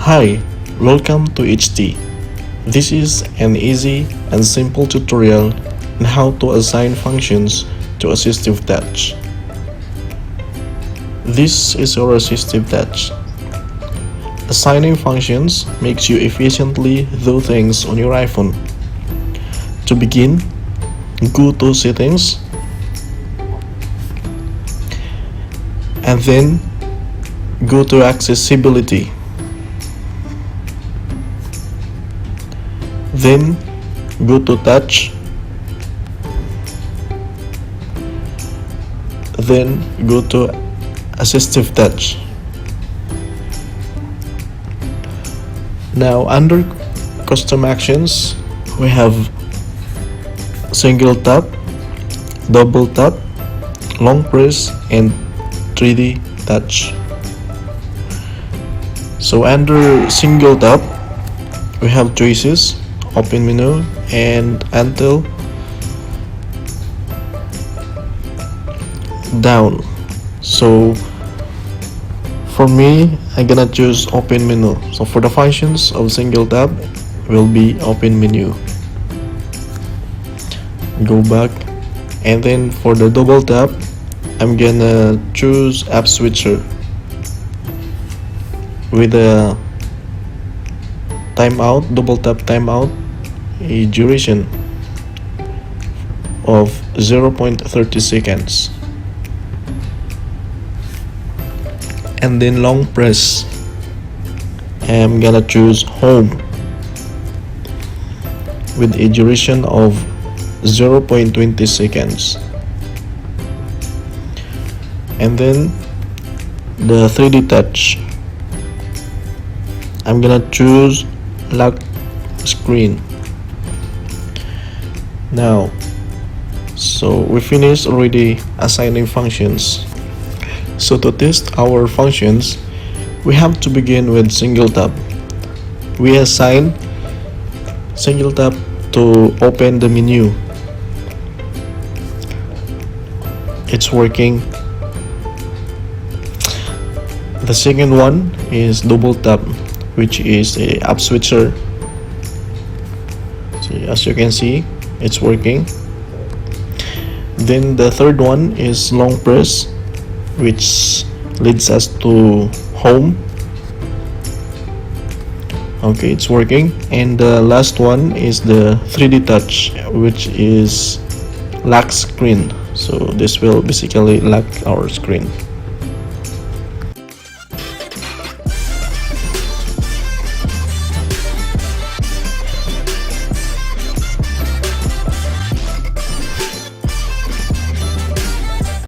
Hi, welcome to HT. This is an easy and simple tutorial on how to assign functions to AssistiveTouch. This is your AssistiveTouch. Assigning functions makes you efficiently do things on your iPhone. To begin, go to Settings and then go to Accessibility. Then go to Touch, then go to AssistiveTouch. Now under Custom Actions, we have single tap, double tap, long press, and 3D touch. So under single tap, we have choices, open menu, and until down. So for me, I'm gonna choose open menu. So for the functions of single tap will be open menu. Go back, and then for the double tap, I'm gonna choose app switcher with a timeout, double tap timeout, a duration of 0.30 seconds. And then long press, I'm gonna choose home with a duration of 0.20 seconds. And then the 3D touch, I'm gonna choose lock screen. Now, so we finished already assigning functions. So to test our functions, we have to begin with single tap. We assign single tap to open the menu. It's working. The second one is double tap, which is a app switcher. So as you can see, it's working. Then the third one is long press, which leads us to home. Okay, it's working. And the last one is the 3D touch, which is lock screen. So this will basically lock our screen.